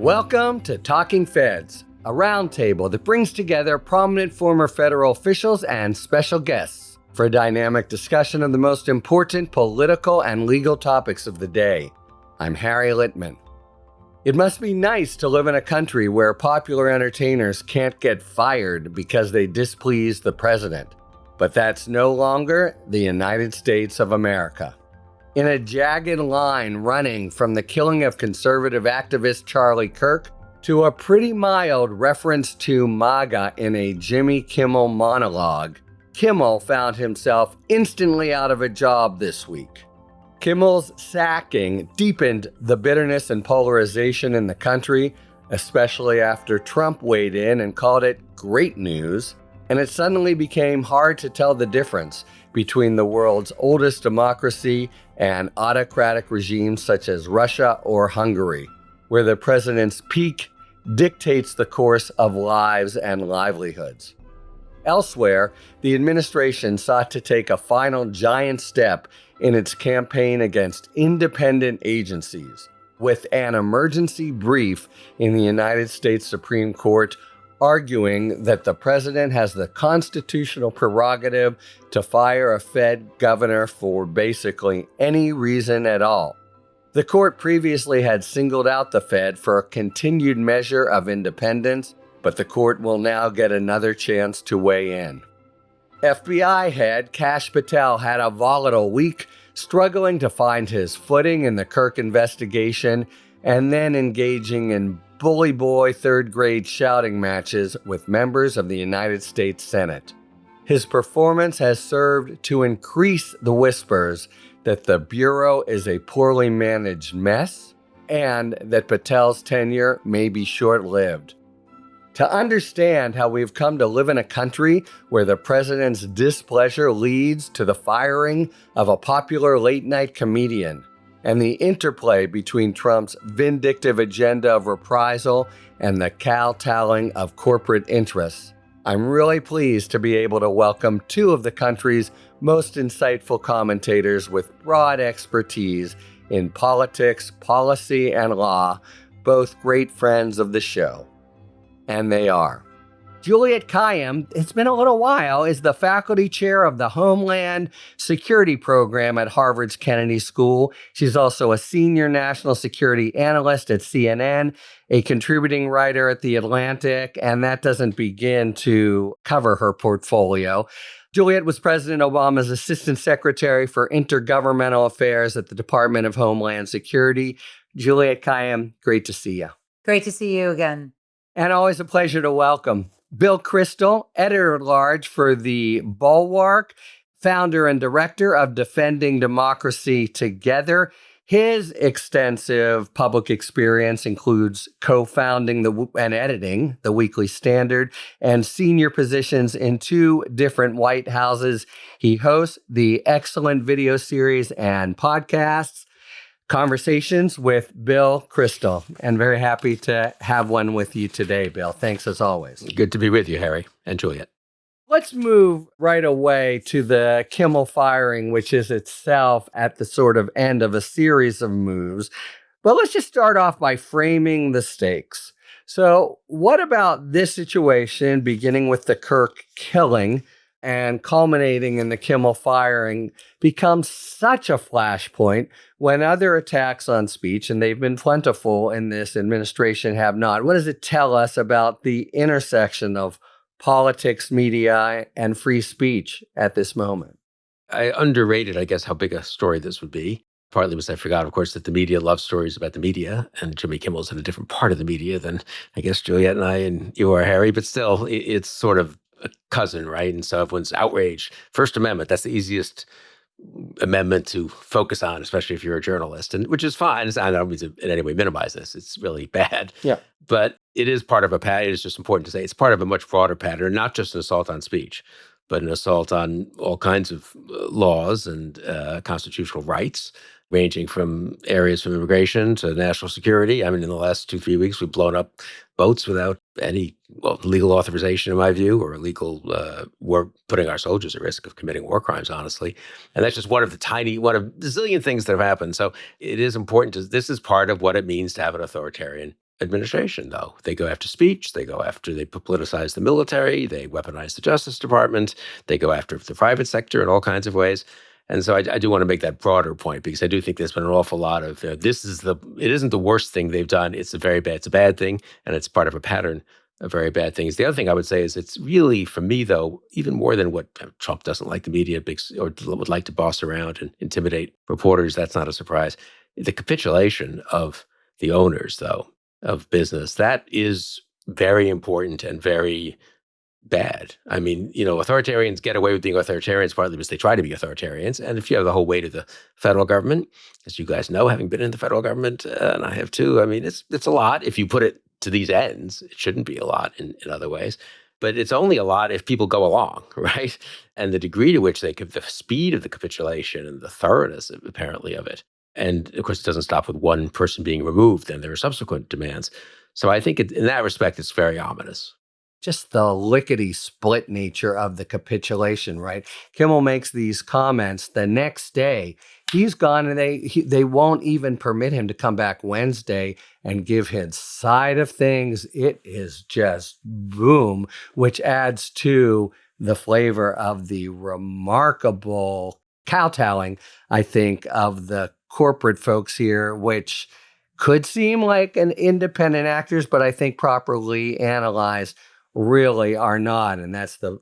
Welcome to Talking Feds, a roundtable that brings together prominent former federal officials and special guests for a dynamic discussion of the most important political and legal topics of the day. I'm Harry Littman. It must be nice to live in a country where popular entertainers can't get fired because they displease the president. But that's no longer the United States of America. In a jagged line running from the killing of conservative activist Charlie Kirk to a pretty mild reference to MAGA in a Jimmy Kimmel monologue, Kimmel found himself instantly out of a job this week. Kimmel's sacking deepened the bitterness and polarization in the country, especially after Trump weighed in and called it great news, and it suddenly became hard to tell the difference between the world's oldest democracy and autocratic regimes such as Russia or Hungary, where the president's peak dictates the course of lives and livelihoods. Elsewhere, the administration sought to take a final giant step in its campaign against independent agencies, with an emergency brief in the United States Supreme Court arguing that the president has the constitutional prerogative to fire a Fed governor for basically any reason at all. The court previously had singled out the Fed for a continued measure of independence, but the court will now get another chance to weigh in. FBI head Kash Patel had a volatile week, struggling to find his footing in the Kirk investigation and then engaging in bully boy third-grade shouting matches with members of the United States Senate. His performance has served to increase the whispers that the Bureau is a poorly managed mess and that Patel's tenure may be short-lived. To understand how we've come to live in a country where the president's displeasure leads to the firing of a popular late-night comedian, and the interplay between Trump's vindictive agenda of reprisal and the kowtowing of corporate interests, I'm really pleased to be able to welcome two of the country's most insightful commentators with broad expertise in politics, policy, and law, both great friends of the show. And they are. Juliette Kayyem, it's been a little while, is the faculty chair of the Homeland Security Program at Harvard's Kennedy School. She's also a senior national security analyst at CNN, a contributing writer at The Atlantic, and that doesn't begin to cover her portfolio. Juliette was President Obama's Assistant Secretary for Intergovernmental Affairs at the Department of Homeland Security. Juliette Kayyem, great to see you. Great to see you again. And always a pleasure to welcome Bill Kristol, editor-at-large for The Bulwark, founder and director of Defending Democracy Together. His extensive public experience includes co-founding and editing the Weekly Standard and senior positions in two different White Houses. He hosts the excellent video series and podcasts, Conversations with Bill Kristol, and very happy to have one with you today, Bill. Thanks as always. Good to be with you, Harry and Juliette. Let's move right away to the Kimmel firing, which is itself at the sort of end of a series of moves. But let's just start off by framing the stakes. So what about this situation, beginning with the Kirk killing and culminating in the Kimmel firing, becomes such a flashpoint when other attacks on speech, and they've been plentiful in this administration, have not? What does it tell us about the intersection of politics, media, and free speech at this moment? I underrated, I guess, how big a story this would be. Partly because I forgot, of course, that the media loves stories about the media, and Jimmy Kimmel's in a different part of the media than, I guess, Juliette and I and you are, Harry. But still, it's sort of a cousin, right? And so everyone's outraged. First Amendment, that's the easiest amendment to focus on, especially if you're a journalist, and which is fine. I don't mean to in any way minimize this. It's really bad. Yeah. But it is part of a pattern. It is just important to say it's part of a much broader pattern, not just an assault on speech, but an assault on all kinds of laws and constitutional rights, ranging from areas from immigration to national security. I mean, in the last 2-3 weeks, we've blown up boats without any legal authorization, in my view, or we're putting our soldiers at risk of committing war crimes, honestly. And that's just one of a zillion things that have happened. So it is important this is part of what it means to have an authoritarian administration, though. They go after speech. They politicize the military. They weaponize the Justice Department. They go after the private sector in all kinds of ways. And so I do want to make that broader point, because I do think there's been an awful lot of, it isn't the worst thing they've done. It's a bad thing. And it's part of a pattern of very bad things. The other thing I would say is it's really, for me, though, even more than what Trump doesn't like the media or would like to boss around and intimidate reporters. That's not a surprise. The capitulation of the owners, though, of business, that is very important and very bad. I mean, authoritarians get away with being authoritarians partly because they try to be authoritarians. And if you have the whole weight of the federal government, as you guys know, having been in the federal government, and I have too, I mean, it's a lot if you put it to these ends. It shouldn't be a lot in other ways. But it's only a lot if people go along, right? And the degree to which the speed of the capitulation and the thoroughness, apparently, of it. And of course, it doesn't stop with one person being removed. Then there are subsequent demands. So I think in that respect, it's very ominous. Just the lickety-split nature of the capitulation, right? Kimmel makes these comments the next day. He's gone, and they won't even permit him to come back Wednesday and give his side of things. It is just boom, which adds to the flavor of the remarkable kowtowing, I think, of the corporate folks here, which could seem like an independent actors, but I think properly analyzed really are not. And that's the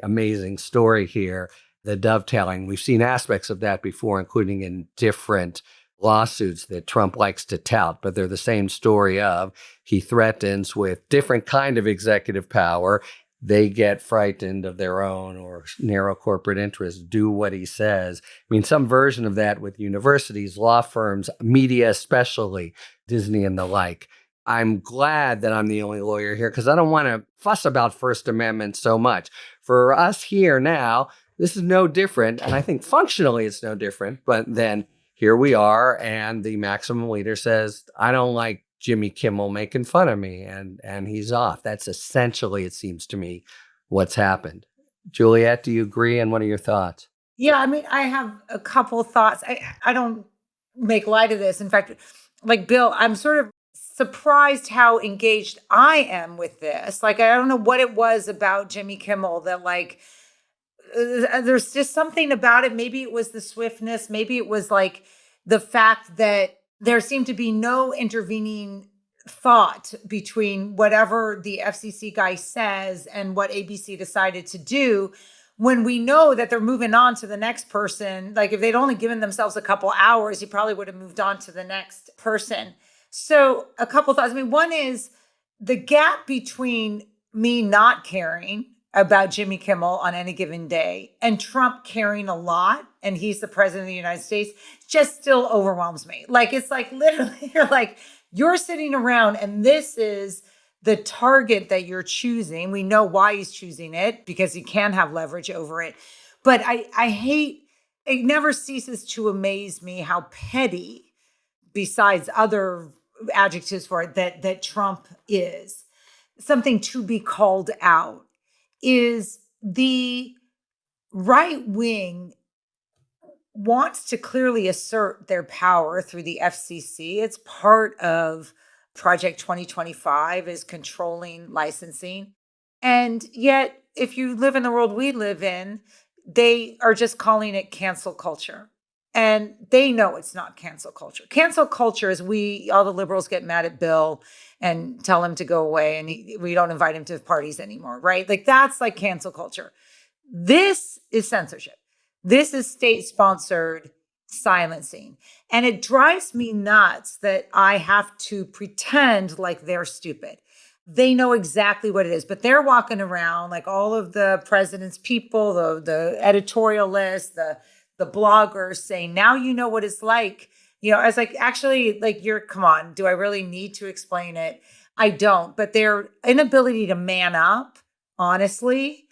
amazing story here, the dovetailing. We've seen aspects of that before, including in different lawsuits that Trump likes to tout, but they're the same story of he threatens with different kind of executive power. They get frightened of their own or narrow corporate interests, do what he says. I mean, some version of that with universities, law firms, media especially, Disney and the like. I'm glad that I'm the only lawyer here because I don't want to fuss about First Amendment so much. For us here now, this is no different. And I think functionally it's no different. But then here we are, and the maximum leader says, I don't like Jimmy Kimmel making fun of me, and he's off. That's essentially, it seems to me, what's happened. Juliette, do you agree? And what are your thoughts? Yeah, I mean, I have a couple thoughts. I don't make light of this. In fact, like Bill, I'm sort of surprised how engaged I am with this. Like, I don't know what it was about Jimmy Kimmel that, like, there's just something about it. Maybe it was the swiftness. Maybe it was like the fact that there seemed to be no intervening thought between whatever the FCC guy says and what ABC decided to do, when we know that they're moving on to the next person. Like, if they'd only given themselves a couple hours, he probably would have moved on to the next person. So a couple thoughts. I mean, one is the gap between me not caring about Jimmy Kimmel on any given day and Trump caring a lot, and he's the president of the United States, just still overwhelms me. Like, it's like literally you're sitting around and this is the target that you're choosing. We know why he's choosing it, because he can have leverage over it. But I hate, it never ceases to amaze me how petty, besides other adjectives for it, that Trump is. Something to be called out is the right wing wants to clearly assert their power through the FCC. It's part of Project 2025 is controlling licensing. And yet, if you live in the world we live in, they are just calling it cancel culture. And they know it's not cancel culture. Cancel culture is all the liberals get mad at Bill and tell him to go away, and we don't invite him to parties anymore, right? Like, that's like cancel culture. This is censorship. This is state-sponsored silencing. And it drives me nuts that I have to pretend like they're stupid. They know exactly what it is, but they're walking around like all of the president's people, the editorial list, the bloggers saying, now you know what it's like. I was like, actually, like, come on, do I really need to explain it? I don't. But their inability to man up, honestly,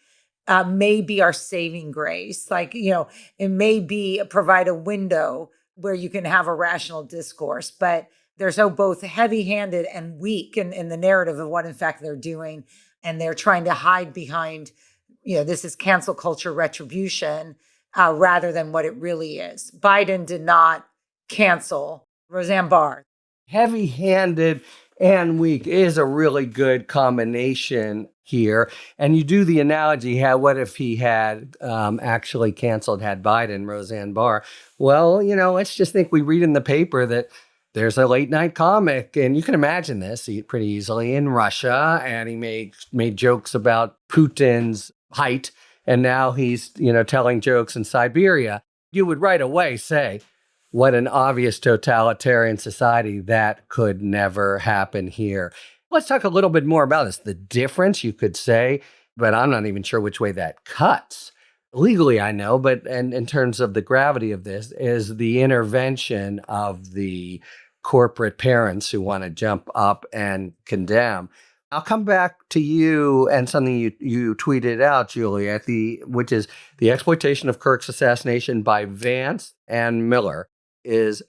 may be our saving grace. Like, it may provide a window where you can have a rational discourse, but they're so both heavy-handed and weak in the narrative of what, in fact, they're doing. And they're trying to hide behind, this is cancel culture retribution, rather than what it really is. Biden did not cancel Roseanne Barr. Heavy-handed and weak is a really good combination here. And you do the analogy, what if he had actually canceled, had Biden, Roseanne Barr? Well, let's just think we read in the paper that there's a late night comic, and you can imagine this pretty easily, in Russia, and he made jokes about Putin's height, and now he's, telling jokes in Siberia. You would right away say, what an obvious totalitarian society, that could never happen here. Let's talk a little bit more about this. The difference, you could say, but I'm not even sure which way that cuts. Legally, I know, but and in terms of the gravity of this, is the intervention of the corporate parents who want to jump up and condemn. I'll come back to you and something you tweeted out, Juliette, which is the exploitation of Kirk's assassination by Vance and Miller is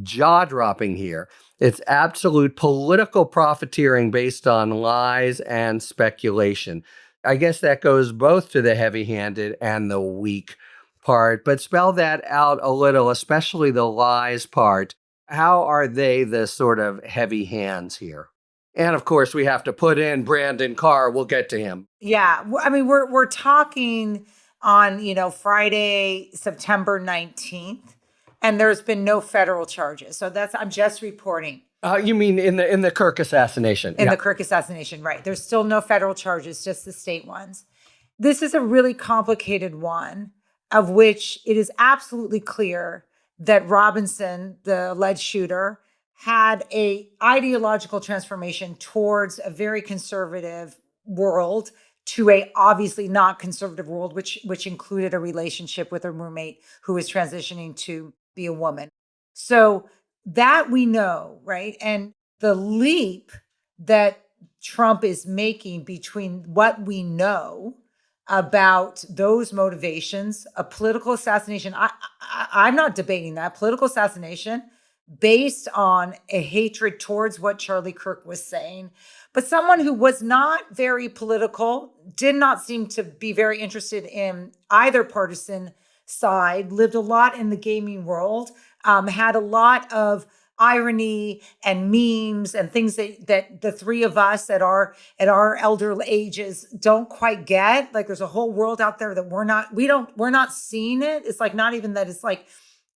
jaw-dropping here. It's absolute political profiteering based on lies and speculation. I guess that goes both to the heavy-handed and the weak part, but spell that out a little, especially the lies part. How are they the sort of heavy hands here? And of course, we have to put in Brandon Carr. We'll get to him. Yeah. I mean, we're talking on, Friday, September 19th, and there's been no federal charges. So I'm just reporting. You mean in the Kirk assassination? In the Kirk assassination, right. There's still no federal charges, just the state ones. This is a really complicated one, of which it is absolutely clear that Robinson, the alleged shooter, had a ideological transformation towards a very conservative world to a obviously not conservative world, which included a relationship with a roommate who was transitioning to be a woman. So that we know, right? And the leap that Trump is making between what we know about those motivations, a political assassination, I'm not debating that, political assassination based on a hatred towards what Charlie Kirk was saying, but someone who was not very political, did not seem to be very interested in either partisan side, lived a lot in the gaming world, had a lot of irony and memes and things that the three of us at our elder ages don't quite get. Like, there's a whole world out there that we're not seeing it. It's like, not even that, it's like,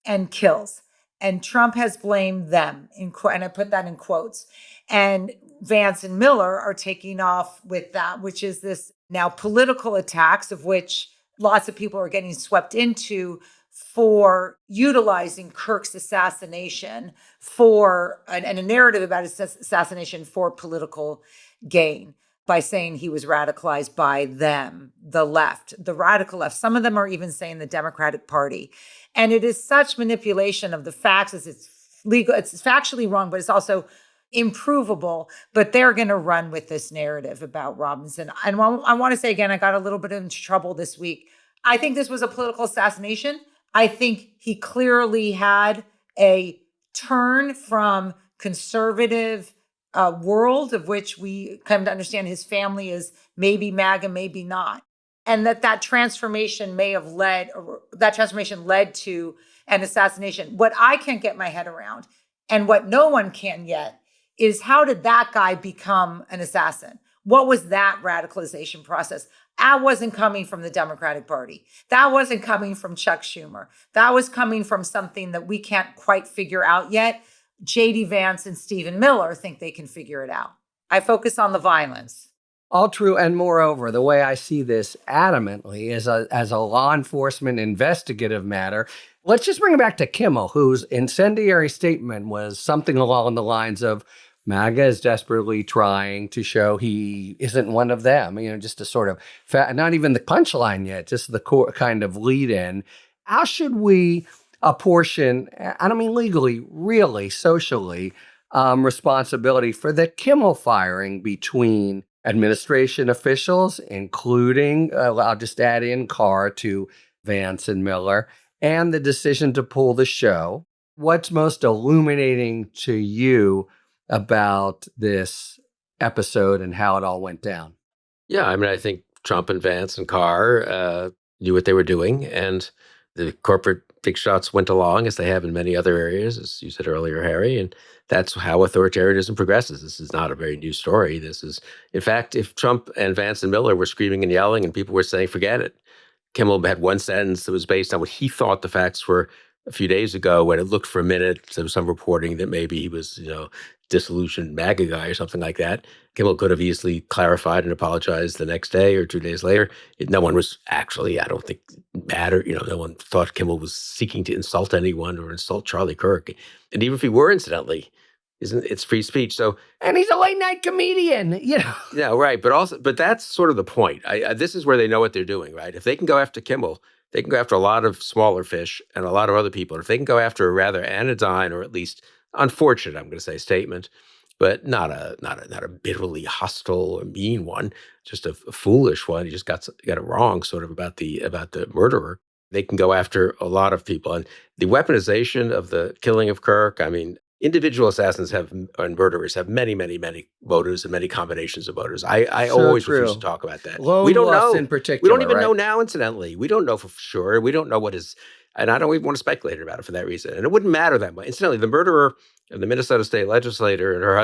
and kills. And Trump has blamed them, and I put that in quotes. And Vance and Miller are taking off with that, which is this now political attacks, of which lots of people are getting swept into, for utilizing Kirk's assassination and a narrative about his assassination for political gain, by saying he was radicalized by them, the left, the radical left. Some of them are even saying the Democratic Party. And it is such manipulation of the facts, as it's legal, it's factually wrong, but it's also improvable. But they're going to run with this narrative about Robinson. And I want to say again, I got a little bit into trouble this week. I think this was a political assassination. I think he clearly had a turn from conservative world, of which we come to understand his family is maybe MAGA, maybe not. And that transformation led to an assassination. What I can't get my head around, and what no one can yet, is how did that guy become an assassin? What was that radicalization process? That wasn't coming from the Democratic Party. That wasn't coming from Chuck Schumer. That was coming from something that we can't quite figure out yet. J.D. Vance and Stephen Miller think they can figure it out. I focus on the violence. All true. And moreover, the way I see this adamantly is as a law enforcement investigative matter. Let's just bring it back to Kimmel, whose incendiary statement was something along the lines of, MAGA is desperately trying to show he isn't one of them, just a sort of, not even the punchline yet, just the core kind of lead in. How should we apportion, I don't mean legally, really, socially, responsibility for the Kimmel firing between administration officials, including, I'll just add in Carr to Vance and Miller, and the decision to pull the show? What's most illuminating to you about this episode and how it all went down? Yeah, I mean, I think Trump and Vance and Carr knew what they were doing, and the corporate big shots went along, as they have in many other areas, as you said earlier, Harry. And that's how authoritarianism progresses. This is not a very new story. This is, in fact, if Trump and Vance and Miller were screaming and yelling and people were saying, forget it, Kimmel had one sentence that was based on what he thought the facts were a few days ago, when it looked for a minute, there was some reporting that maybe he was, disillusioned MAGA guy or something like that. Kimmel could have easily clarified and apologized the next day or 2 days later. No one was actually, I don't think, mad, or, no one thought Kimmel was seeking to insult anyone or insult Charlie Kirk. And even if he were, incidentally, it's free speech. So, And he's a late night comedian, yeah, right. But that's sort of the point. This is where they know what they're doing, right? If they can go after Kimmel, they can go after a lot of smaller fish and a lot of other people. And if they can go after a rather anodyne, or at least unfortunate, I'm going to say, statement, but not a bitterly hostile or mean one, just a foolish one. You just got it wrong, sort of, about the murderer. They can go after a lot of people, and the weaponization of the killing of Kirk. I mean, individual assassins and murderers have many, many, many motives and many combinations of motives. I So always true. refuse to talk about that. Lone We don't lust know. in particular. We don't even right? know now, incidentally. We don't know for sure. We don't know what is, and I don't even want to speculate about it for that reason. And it wouldn't matter that much. Incidentally, the murderer of the Minnesota state legislator and her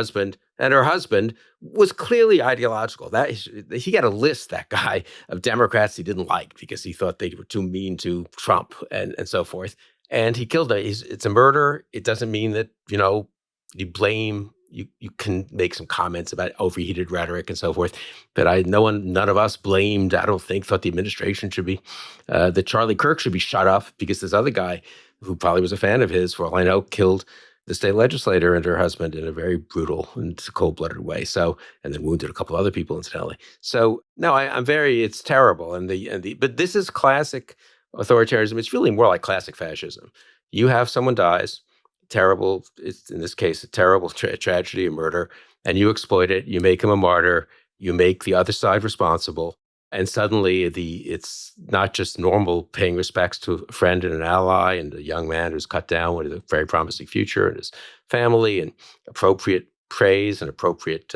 husband was clearly ideological. That he got a list, that guy, of Democrats he didn't like because he thought they were too mean to Trump and so forth. And he killed them. It's a murder. It doesn't mean that, you blame. You can make some comments about overheated rhetoric and so forth, but none of us blamed. I don't think thought the administration should be, that Charlie Kirk should be shut up because this other guy, who probably was a fan of his, for all I know, killed the state legislator and her husband in a very brutal and cold-blooded way. So, and then wounded a couple other people, incidentally. So, no, it's terrible. But this is classic authoritarianism. It's really more like classic fascism. You have someone dies. Terrible, it's in this case a terrible tragedy, a murder, and you exploit it. You make him a martyr. You make the other side responsible, and suddenly it's not just normal paying respects to a friend and an ally and a young man who's cut down with a very promising future and his family, and appropriate praise and appropriate,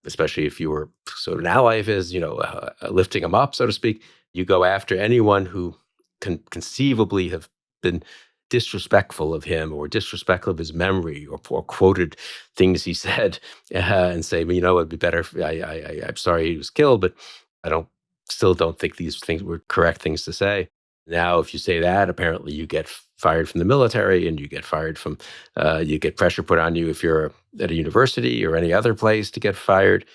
especially if you were sort of an ally of his, lifting him up, so to speak. You go after anyone who can conceivably have been disrespectful of him or disrespectful of his memory, or quoted things he said, and say, well, it'd be better. I'm sorry he was killed, but I still don't think these things were correct things to say. Now, if you say that, apparently you get fired from the military, and you get fired from, you get pressure put on you if you're at a university or any other place to get fired.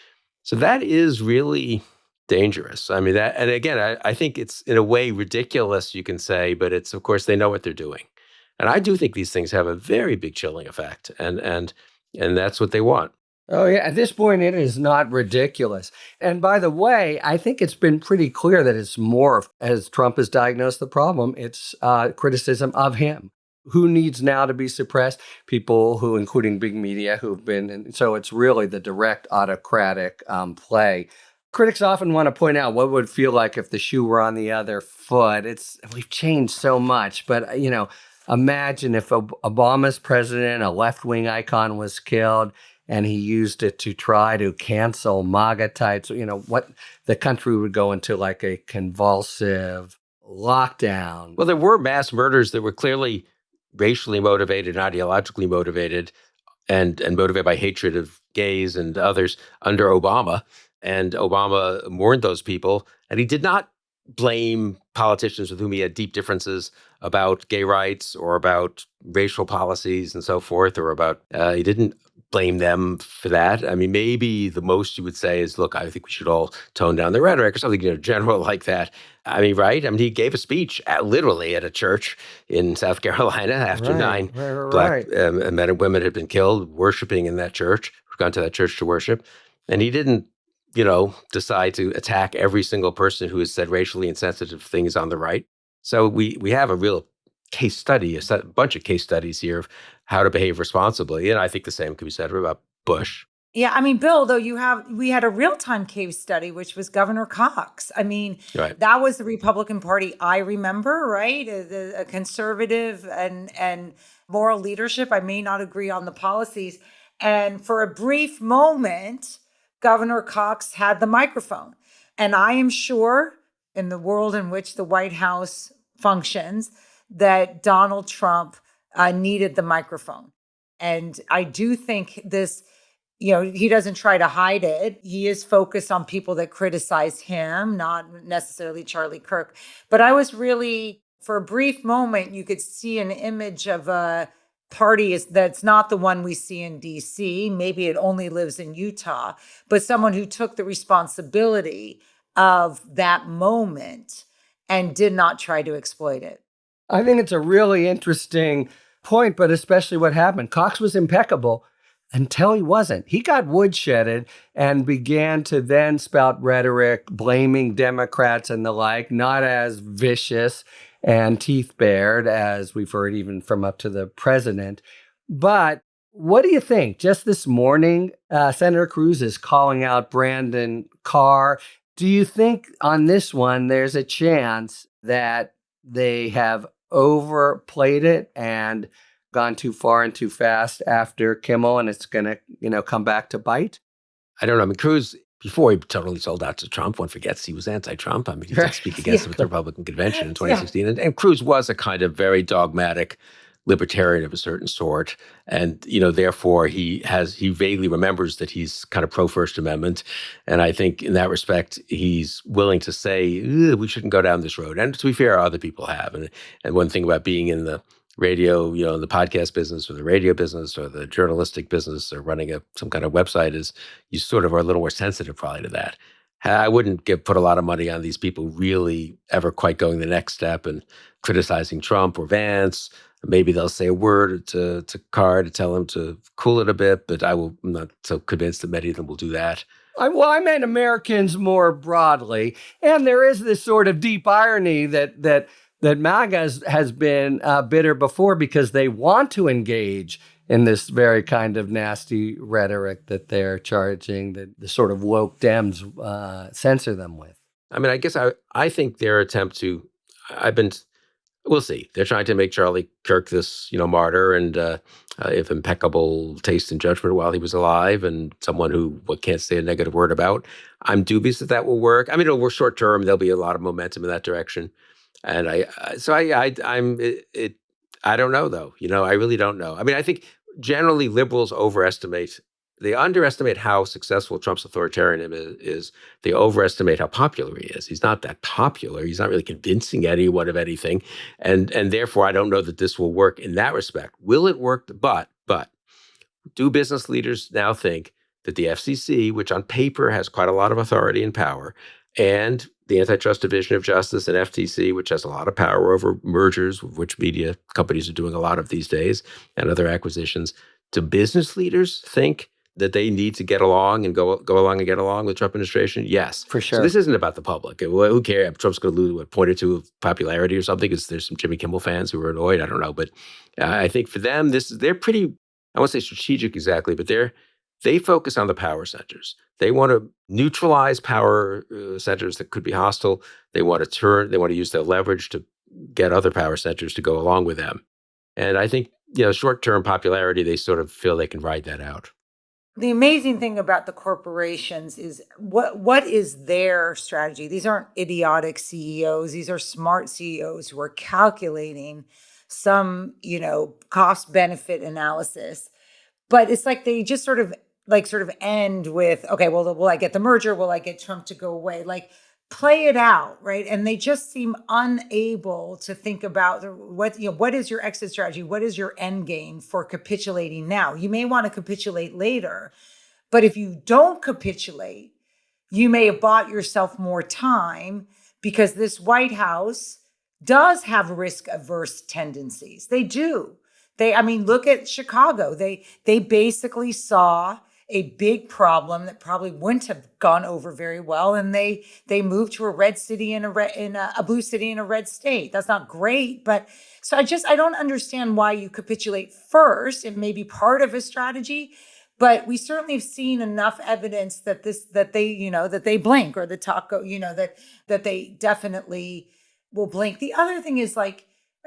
So that is really dangerous. I mean, and again, I think it's in a way ridiculous, you can say, but it's, of course, they know what they're doing. And I do think these things have a very big chilling effect, and that's what they want. Oh, yeah. At this point, it is not ridiculous. And by the way, I think it's been pretty clear that it's more, as Trump has diagnosed the problem, it's criticism of him. Who needs now to be suppressed? People who, including big media, who've been, and so it's really the direct autocratic play. Critics often want to point out what would feel like if the shoe were on the other foot. We've changed so much, but imagine if Obama's president, a left-wing icon, was killed, and he used it to try to cancel MAGA types. What the country would go into, like a convulsive lockdown. Well, there were mass murders that were clearly racially motivated, ideologically motivated, and motivated by hatred of gays and others under Obama. And Obama mourned those people, and he did not blame politicians with whom he had deep differences about gay rights or about racial policies and so forth, or about, he didn't blame them for that. I mean, maybe the most you would say is, look, I think we should all tone down the rhetoric, or something, general like that. I mean, right? I mean, he gave a speech literally at a church in South Carolina after nine black men and women had been killed worshiping in that church, gone to that church to worship. And he didn't, decide to attack every single person who has said racially insensitive things on the right. So we have a real case study, a bunch of case studies here of how to behave responsibly. And I think the same can be said about Bush. Yeah, I mean, Bill, though, we had a real-time case study, which was Governor Cox. I mean, right. That was the Republican Party I remember, right? A conservative and moral leadership. I may not agree on the policies. And for a brief moment, Governor Cox had the microphone. And I am sure, in the world in which the White House functions, that Donald Trump needed the microphone. And I do think this, he doesn't try to hide it. He is focused on people that criticize him, not necessarily Charlie Kirk. But I was really, for a brief moment, you could see an image of a party that's not the one we see in DC. Maybe it only lives in Utah, but someone who took the responsibility of that moment and did not try to exploit it. I think it's a really interesting point, but especially what happened. Cox was impeccable until he wasn't. He got woodshedded and began to then spout rhetoric, blaming Democrats and the like, not as vicious and teeth-bared as we've heard even from up to the president. But what do you think? Just this morning, Senator Cruz is calling out Brandon Carr. Do you think on this one, there's a chance that they have overplayed it and gone too far and too fast after Kimmel, and it's going to, come back to bite? I don't know. I mean, Cruz, before he totally sold out to Trump, one forgets he was anti-Trump. I mean, he did speak against him at the Republican convention in 2016. Yeah. And Cruz was a kind of very dogmatic libertarian of a certain sort. And, therefore he vaguely remembers that he's kind of pro-First Amendment. And I think in that respect, he's willing to say, we shouldn't go down this road. And to be fair, other people have. And one thing about being in the radio, in the podcast business or the radio business or the journalistic business or running some kind of website is you sort of are a little more sensitive probably to that. I wouldn't put a lot of money on these people really ever quite going the next step and criticizing Trump or Vance. Maybe they'll say a word to Carr to tell him to cool it a bit, but I'm not so convinced that many of them will do that. I meant Americans more broadly. And there is this sort of deep irony that MAGA has been bitter before because they want to engage in this very kind of nasty rhetoric that they're charging the sort of woke Dems censor them with. I mean, I guess I think their attempt to, we'll see. They're trying to make Charlie Kirk this, martyr and if impeccable taste and judgment while he was alive and someone who can't say a negative word about. I'm dubious that will work. I mean, it'll work short term. There'll be a lot of momentum in that direction. And I don't know though. I really don't know. I mean, I think generally liberals they underestimate how successful Trump's authoritarianism is. They overestimate how popular he is. He's not that popular. He's not really convincing anyone of anything. And therefore, I don't know that this will work in that respect. Will it work? But do business leaders now think that the FCC, which on paper has quite a lot of authority and power, and the Antitrust Division of Justice and FTC, which has a lot of power over mergers, which media companies are doing a lot of these days, and other acquisitions, do business leaders think that they need to get along and go along and get along with Trump administration? Yes. For sure. So this isn't about the public. Who cares? Trump's going to lose a point or two of popularity or something because there's some Jimmy Kimmel fans who are annoyed. I don't know. But I think for them, they're pretty, I won't say strategic exactly, but they focus on the power centers. They want to neutralize power centers that could be hostile. They want to use their leverage to get other power centers to go along with them. And I think, short-term popularity, they sort of feel they can ride that out. The amazing thing about the corporations is what is their strategy? These aren't idiotic CEOs. These are smart CEOs who are calculating some, cost benefit analysis. But it's like they just sort of end with, okay, well, will I get the merger? Will I get Trump to go away? Like, play it out, right? And they just seem unable to think about what is your exit strategy? What is your end game for capitulating now? You may want to capitulate later, but if you don't capitulate, you may have bought yourself more time because this White House does have risk-averse tendencies. They do. Look at Chicago. They basically saw a big problem that probably wouldn't have gone over very well, and they moved to a red city in a blue city in a red state. That's not great, but so I don't understand why you capitulate first. It may be part of a strategy, but we certainly have seen enough evidence that they blink, or the taco, that they definitely will blink. The other thing is, I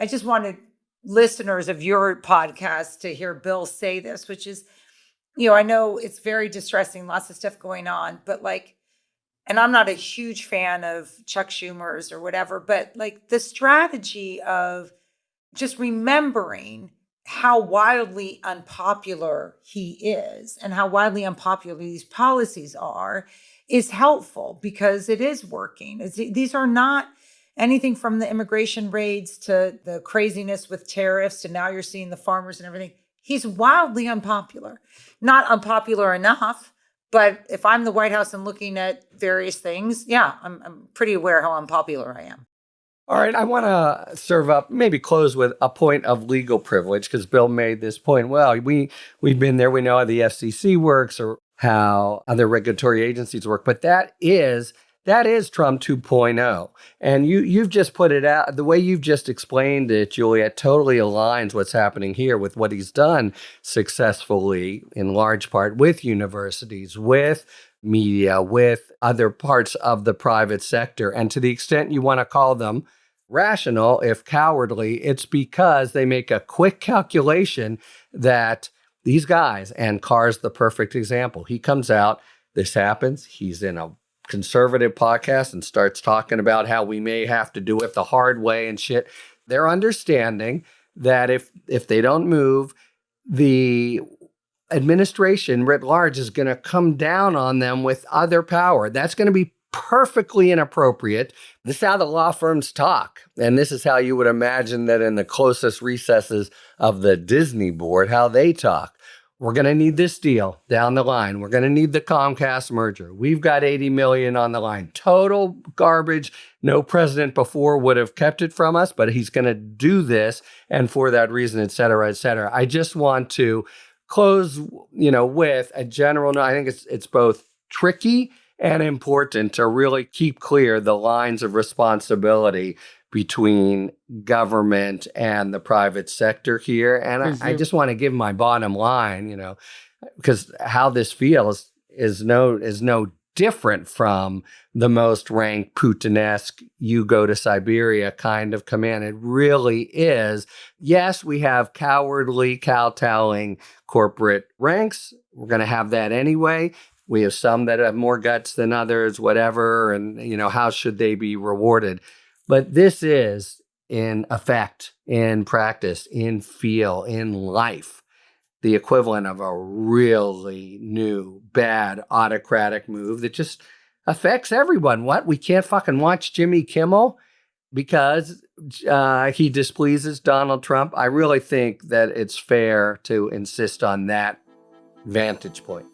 just wanted listeners of your podcast to hear Bill say this, which is, I know it's very distressing, lots of stuff going on, but and I'm not a huge fan of Chuck Schumer's or whatever, but the strategy of just remembering how wildly unpopular he is and how wildly unpopular these policies are is helpful because it is working. These are not anything from the immigration raids to the craziness with tariffs to now you're seeing the farmers and everything. He's wildly unpopular, not unpopular enough. But if I'm the White House and looking at various things, yeah, I'm pretty aware how unpopular I am. All right, I want to serve up, maybe close with a point of legal privilege, because Bill made this point. Well, we've been there. We know how the FCC works or how other regulatory agencies work, but that is Trump 2.0. And you've just put it out. The way you've just explained it, Juliette, totally aligns what's happening here with what he's done successfully, in large part, with universities, with media, with other parts of the private sector. And to the extent you want to call them rational, if cowardly, it's because they make a quick calculation that these guys, and Carr's the perfect example. He comes out, this happens, he's in a conservative podcast and starts talking about how we may have to do it the hard way and shit. They're understanding that if they don't move, the administration writ large is going to come down on them with other power. That's going to be perfectly inappropriate. This is how the law firms talk. And this is how you would imagine that in the closest recesses of the Disney board, how they talk. We're going to need this deal down the line. We're going to need the Comcast merger. We've got $80 million on the line. Total garbage. No president before would have kept it from us, but he's going to do this. And for that reason, et cetera, et cetera. I just want to close, with a general note. I think it's both tricky and important to really keep clear the lines of responsibility between government and the private sector here. And I just want to give my bottom line, because how this feels is no different from the most rank Putinesque, you go to Siberia kind of command. It really is. Yes, we have cowardly, kowtowing corporate ranks. We're going to have that anyway. We have some that have more guts than others, whatever. And, how should they be rewarded? But this is, in effect, in practice, in feel, in life, the equivalent of a really new, bad, autocratic move that just affects everyone. What? We can't fucking watch Jimmy Kimmel because he displeases Donald Trump? I really think that it's fair to insist on that vantage point.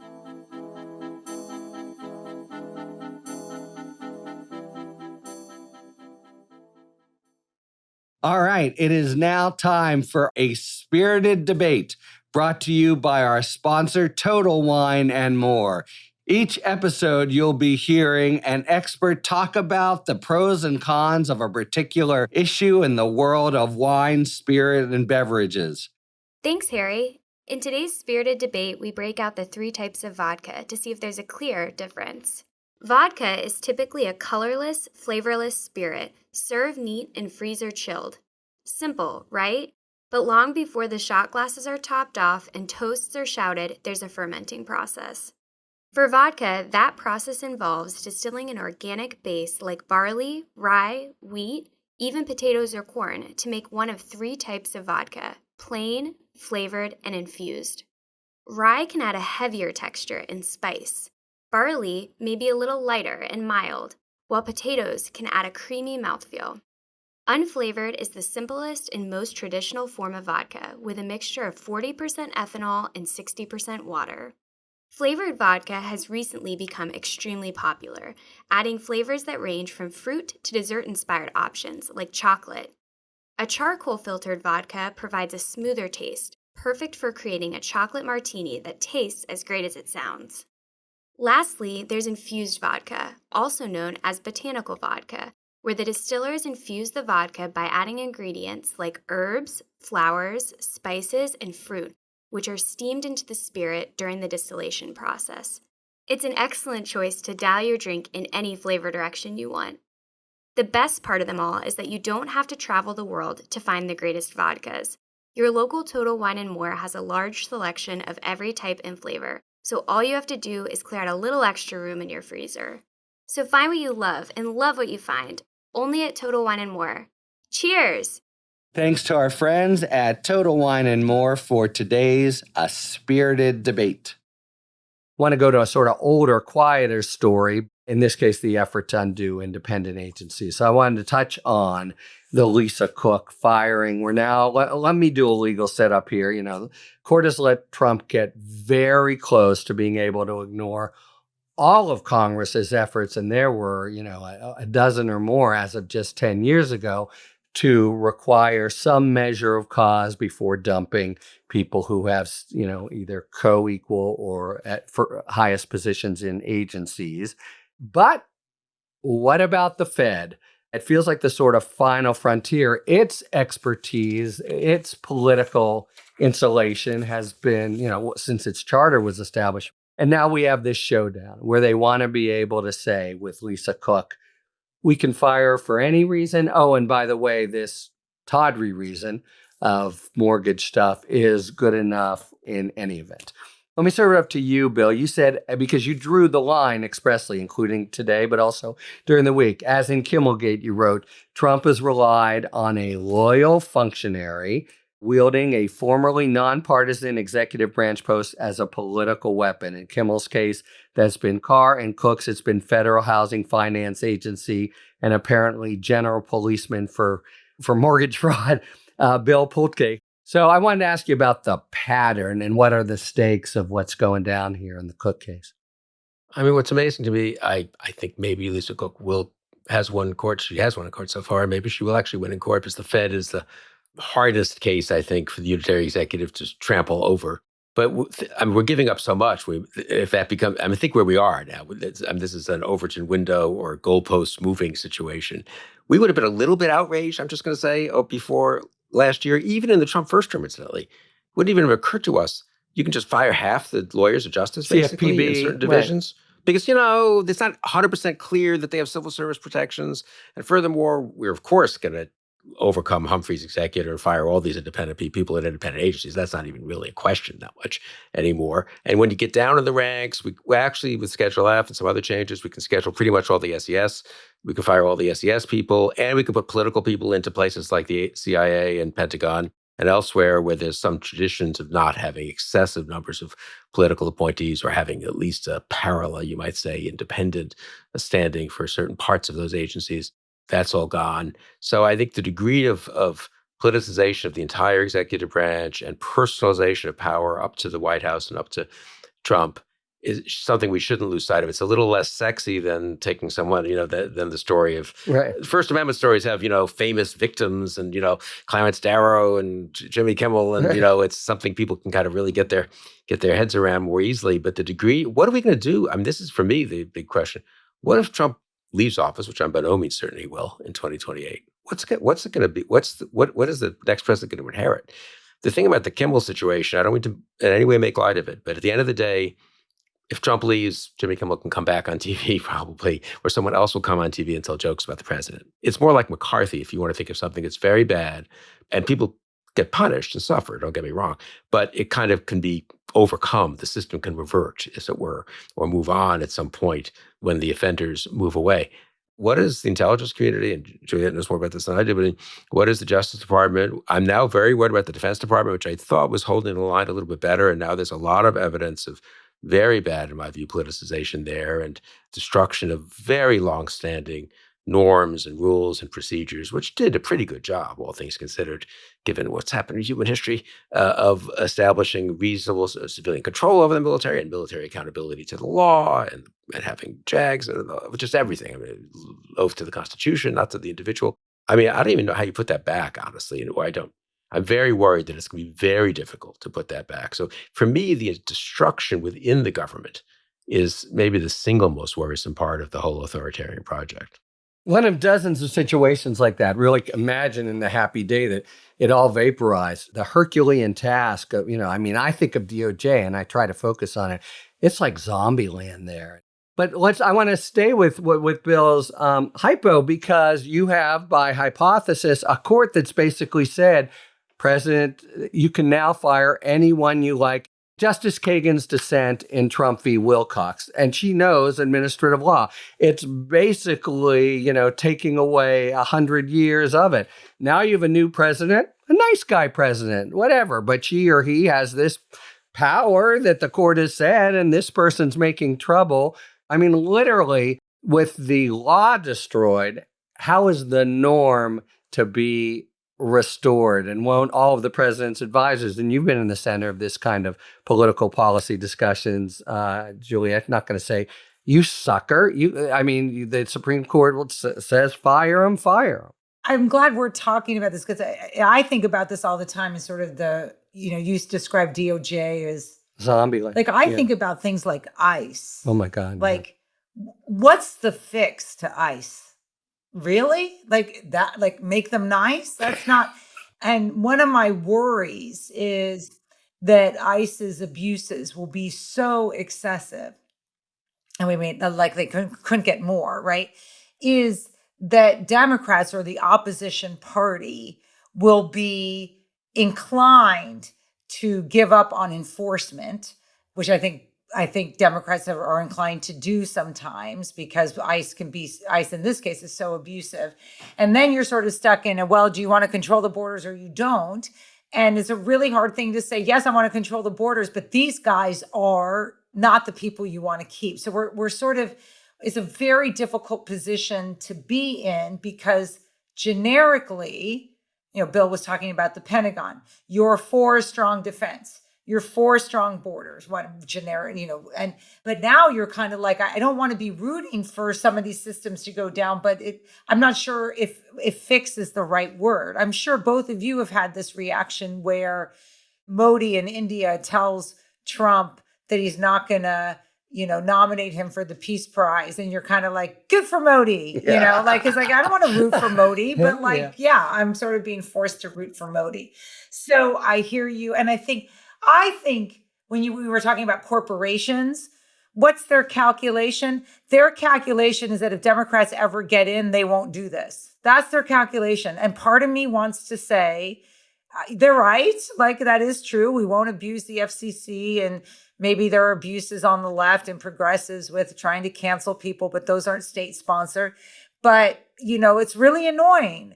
All right, it is now time for a spirited debate brought to you by our sponsor, Total Wine and More. Each episode, you'll be hearing an expert talk about the pros and cons of a particular issue in the world of wine, spirit, and beverages. Thanks, Harry. In today's spirited debate, we break out the 3 types of vodka to see if there's a clear difference. Vodka is typically a colorless, flavorless spirit, served neat and freezer chilled. Simple, right? But long before the shot glasses are topped off and toasts are shouted, there's a fermenting process. For vodka, that process involves distilling an organic base like barley, rye, wheat, even potatoes or corn to make one of 3 types of vodka: plain, flavored, and infused. Rye can add a heavier texture and spice. Barley may be a little lighter and mild, while potatoes can add a creamy mouthfeel. Unflavored is the simplest and most traditional form of vodka, with a mixture of 40% ethanol and 60% water. Flavored vodka has recently become extremely popular, adding flavors that range from fruit to dessert-inspired options like chocolate. A charcoal-filtered vodka provides a smoother taste, perfect for creating a chocolate martini that tastes as great as it sounds. Lastly, there's infused vodka, also known as botanical vodka, where the distillers infuse the vodka by adding ingredients like herbs, flowers, spices, and fruit, which are steamed into the spirit during the distillation process. It's an excellent choice to dial your drink in any flavor direction you want. The best part of them all is that you don't have to travel the world to find the greatest vodkas. Your local Total Wine & More has a large selection of every type and flavor, so all you have to do is clear out a little extra room in your freezer. So find what you love and love what you find, only at Total Wine & More. Cheers! Thanks to our friends at Total Wine and More for today's A Spirited Debate. Want to go to a sort of older, quieter story, in this case, the effort to undo independent agencies. So I wanted to touch on the Lisa Cook firing. We're now, let me do a legal setup here. You know, court has let Trump get very close to being able to ignore all of Congress's efforts, and there were, a dozen or more as of just 10 years ago, to require some measure of cause before dumping people who have, either co-equal or for highest positions in agencies. But what about the Fed? It feels like the sort of final frontier. Its expertise, its political insulation has been, since its charter was established. And now we have this showdown where they want to be able to say with Lisa Cook, we can fire for any reason. Oh, and by the way, this tawdry reason of mortgage stuff is good enough in any event. Let me start it up to you, Bill. You said, because you drew the line expressly, including today, but also during the week, as in Kimmelgate, you wrote, Trump has relied on a loyal functionary wielding a formerly nonpartisan executive branch post as a political weapon. In Kimmel's case, that's been Carr. In Cook's, it's been Federal Housing Finance Agency and apparently general policeman for mortgage fraud, Bill Pultke. So I wanted to ask you about the pattern and what are the stakes of what's going down here in the Cook case. I mean, what's amazing to me, I think maybe Lisa Cook has won in court. She has won in court so far. Maybe she will actually win in court because the Fed is the hardest case, I think, for the unitary executive to trample over. But we're giving up so much. If that becomes, I think where we are now, this is an Overton window or goalpost moving situation. We would have been a little bit outraged, I'm just going to say, before last year, even in the Trump first term, incidentally. Wouldn't even have occurred to us, you can just fire half the lawyers of justice, basically, CFPB, in certain divisions. Right. Because, it's not 100% clear that they have civil service protections. And furthermore, we're, of course, going to overcome Humphrey's executor and fire all these independent people at independent agencies. That's not even really a question that much anymore. And when you get down in the ranks, we actually, with Schedule F and some other changes, we can schedule pretty much all the SES. We can fire all the SES people, and we can put political people into places like the CIA and Pentagon and elsewhere where there's some traditions of not having excessive numbers of political appointees or having at least a parallel, you might say, independent standing for certain parts of those agencies. That's all gone. So I think the degree of politicization of the entire executive branch and personalization of power up to the White House and up to Trump is something we shouldn't lose sight of. It's a little less sexy than taking someone, than the story of First Amendment stories have, famous victims and, Clarence Darrow and Jimmy Kimmel. And, it's something people can kind of really get their heads around more easily. But the degree, what are we going to do? I mean, this is, for me, the big question. What if Trump leaves office, which I'm by no means certain he will, in 2028? What's it going to be? What is the next president going to inherit? The thing about the Kimmel situation, I don't mean to in any way make light of it, but at the end of the day, if Trump leaves, Jimmy Kimmel can come back on TV probably, or someone else will come on TV and tell jokes about the president. It's more like McCarthy, if you want to think of something that's very bad, and people get punished and suffer, don't get me wrong, but it kind of can be overcome. The system can revert, as it were, or move on at some point when the offenders move away. What is the intelligence community, and Juliette knows more about this than I do, but what is the Justice Department? I'm now very worried about the Defense Department, which I thought was holding the line a little bit better, and now there's a lot of evidence of very bad, in my view, politicization there and destruction of very long-standing norms and rules and procedures, which did a pretty good job, all things considered, given what's happened in human history, of establishing reasonable civilian control over the military and military accountability to the law and having JAGs and just everything. I mean, oath to the Constitution, not to the individual. I mean, I don't even know how you put that back, honestly, or I don't. I'm very worried that it's going to be very difficult to put that back. So for me, the destruction within the government is maybe the single most worrisome part of the whole authoritarian project. One of dozens of situations like that. Really imagine in the happy day that it all vaporized. The Herculean task of, I think of DOJ and I try to focus on it. It's like zombie land there. But I want to stay with Bill's hypo, because you have, by hypothesis, a court that's basically said, President, you can now fire anyone you like. Justice Kagan's dissent in Trump v. Wilcox, and she knows administrative law. It's basically, taking away 100 years of it. Now you have a new president, a nice guy president, whatever, but she or he has this power that the court has said, and this person's making trouble. I mean, literally, with the law destroyed, how is the norm to be restored? And won't all of the president's advisors, and you've been in the center of this kind of political policy discussions, Juliette, not going to say, you sucker. The Supreme Court says fire him, fire him. I'm glad we're talking about this because I think about this all the time as sort of you describe DOJ as zombie. I think about things like ICE. Oh my God. What's the fix to ICE? Really? Make them nice? That's not. And one of my worries is that ICE's abuses will be so excessive. And they couldn't get more, right? Is that Democrats or the opposition party will be inclined to give up on enforcement, which I think Democrats are inclined to do sometimes because ICE in this case is so abusive. And then you're sort of stuck in do you want to control the borders or you don't? And it's a really hard thing to say, yes, I want to control the borders, but these guys are not the people you want to keep. So we're sort of, it's a very difficult position to be in because generically, Bill was talking about the Pentagon. You're for a strong defense. You're for strong borders, what generic, but now you're kind of like, I don't want to be rooting for some of these systems to go down, but I'm not sure if fix is the right word. I'm sure both of you have had this reaction where Modi in India tells Trump that he's not going to, nominate him for the Peace Prize. And you're kind of like, good for Modi, it's like, I don't want to root for Modi, but I'm sort of being forced to root for Modi. So I hear you. And I think when we were talking about corporations, what's their calculation? Their calculation is that if Democrats ever get in, they won't do this. That's their calculation. And part of me wants to say, they're right. That is true. We won't abuse the FCC. And maybe there are abuses on the left and progressives with trying to cancel people, but those aren't state sponsored. But, it's really annoying.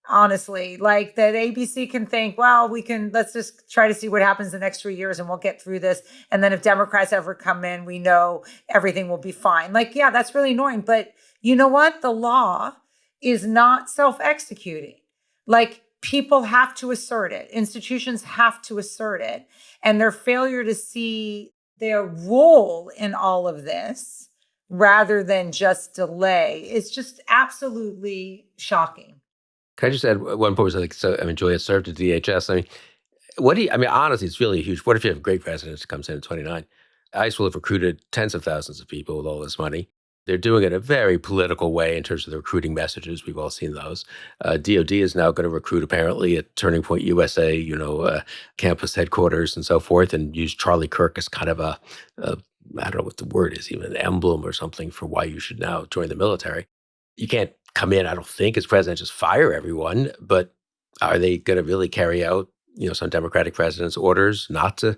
Honestly, that ABC can think, let's just try to see what happens the next 3 years and we'll get through this. And then if Democrats ever come in, we know everything will be fine. That's really annoying. But you know what? The law is not self-executing. People have to assert it. Institutions have to assert it. And their failure to see their role in all of this rather than just delay is just absolutely shocking. Can I just add one point? Juliette served at DHS. Honestly, it's really huge. What if you have a great president who comes in at 29? ICE will have recruited tens of thousands of people with all this money. They're doing it in a very political way in terms of the recruiting messages. We've all seen those. DOD is now going to recruit apparently at Turning Point USA, campus headquarters and so forth, and use Charlie Kirk as kind of I don't know what the word is, even an emblem or something for why you should now join the military. You can't come in, I don't think, as president, just fire everyone. But are they going to really carry out, some Democratic president's orders not to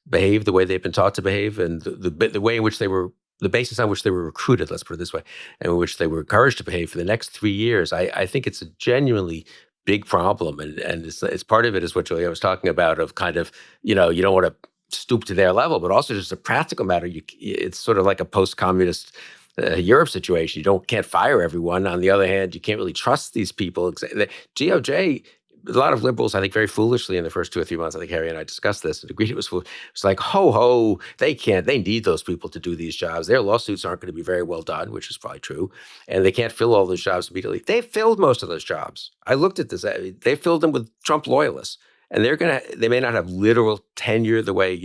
behave the way they've been taught to behave, and the way in which the basis on which they were recruited, let's put it this way, and in which they were encouraged to behave for the next 3 years? I think it's a genuinely big problem, and it's part of it is what Juliette was talking about of kind of, you don't want to stoop to their level, but also just a practical matter. It's sort of like a post-communist Europe situation. You can't fire everyone. On the other hand, you can't really trust these people. The DOJ, a lot of liberals, I think, very foolishly in the first 2 or 3 months, I think Harry and I discussed this and agreed it was foolish. It's like, they need those people to do these jobs. Their lawsuits aren't going to be very well done, which is probably true. And they can't fill all those jobs immediately. They filled most of those jobs. I looked at this. They filled them with Trump loyalists. And they may not have literal tenure the way,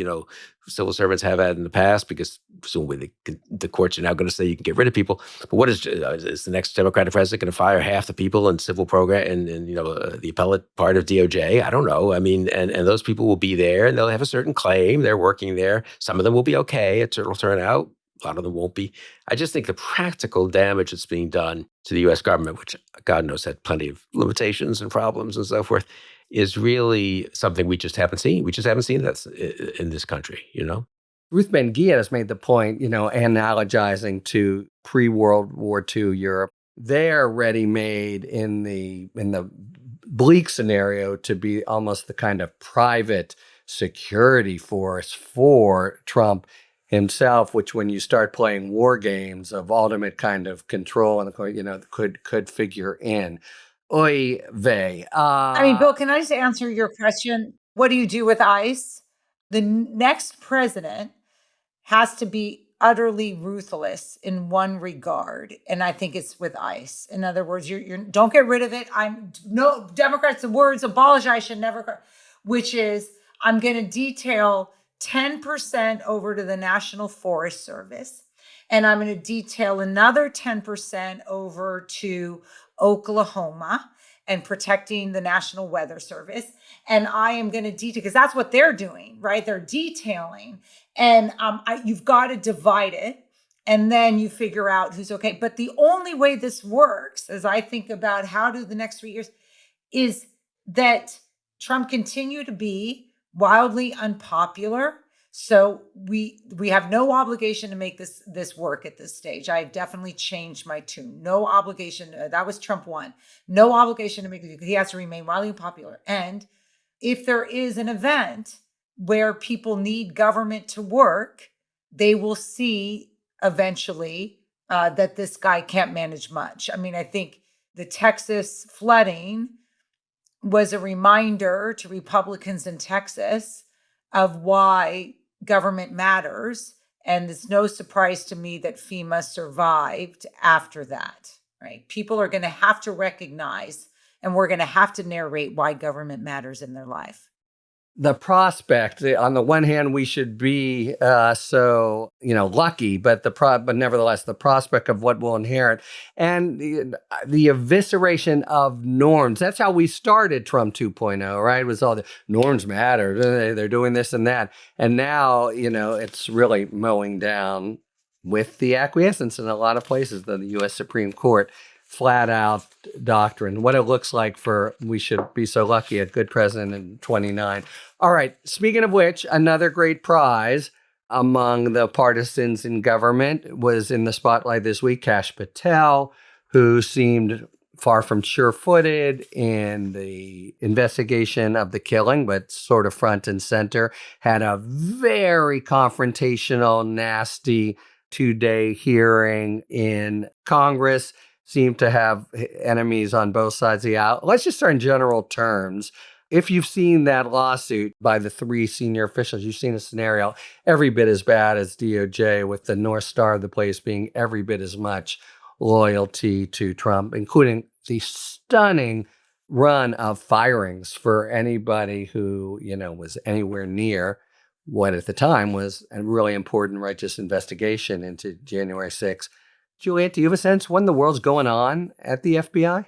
civil servants have had in the past, because presumably the courts are now going to say you can get rid of people. But what is the next Democratic president going to fire half the people in civil program and the appellate part of DOJ? I don't know. And those people will be there and they'll have a certain claim. They're working there. Some of them will be okay. It'll turn out. A lot of them won't be. I just think the practical damage that's being done to the U.S. government, which God knows had plenty of limitations and problems and so forth, is really something we just haven't seen. We just haven't seen that in this country, Ruth Ben-Ghiat has made the point, analogizing to pre-World War II Europe. They're ready-made in the bleak scenario to be almost the kind of private security force for Trump himself, which when you start playing war games of ultimate kind of control and could figure in. Oy vey. Bill, can I just answer your question? What do you do with ICE? The next president has to be utterly ruthless in one regard, and I think it's with ICE. In other words, you don't get rid of it. Democrats, the words abolish ICE should never, which is I'm going to detail 10% over to the National Forest Service, and I'm going to detail another 10% over to Oklahoma and protecting the National Weather Service. And I am going to detail, because that's what they're doing, right? They're detailing. And you've got to divide it. And then you figure out who's okay. But the only way this works, as I think about how do the next 3 years, is that Trump continue to be wildly unpopular. So we have no obligation to make this work at this stage. I definitely changed my tune. No obligation. That was Trump 1. No obligation to make it. He has to remain wildly unpopular. And if there is an event where people need government to work, they will see eventually that this guy can't manage much. I think the Texas flooding was a reminder to Republicans in Texas of why government matters. And it's no surprise to me that FEMA survived after that, right? People are going to have to recognize, and we're going to have to narrate why government matters in their life. The prospect, on the one hand, we should be so lucky, but nevertheless, the prospect of what we'll inherit and the evisceration of norms. That's how we started Trump 2.0, right? It was all the norms matter. They're doing this and that, and now it's really mowing down with the acquiescence in a lot of places. The U.S. Supreme Court. Flat out doctrine, what it looks like we should be so lucky, a good president in 29. All right. Speaking of which, another great prize among the partisans in government was in the spotlight this week, Kash Patel, who seemed far from sure-footed in the investigation of the killing, but sort of front and center, had a very confrontational, nasty 2-day hearing in Congress. Seem to have enemies on both sides of the aisle. Let's just start in general terms. If you've seen that lawsuit by the 3 senior officials, you've seen a scenario every bit as bad as DOJ, with the North Star of the place being every bit as much loyalty to Trump, including the stunning run of firings for anybody who, was anywhere near what at the time was a really important righteous investigation into January 6th. Juliette, do you have a sense when the world's going on at the FBI?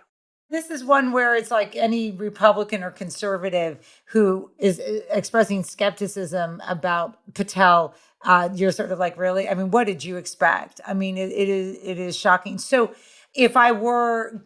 This is one where it's like any Republican or conservative who is expressing skepticism about Patel. You're sort of like, really? What did you expect? It is shocking. So if I were,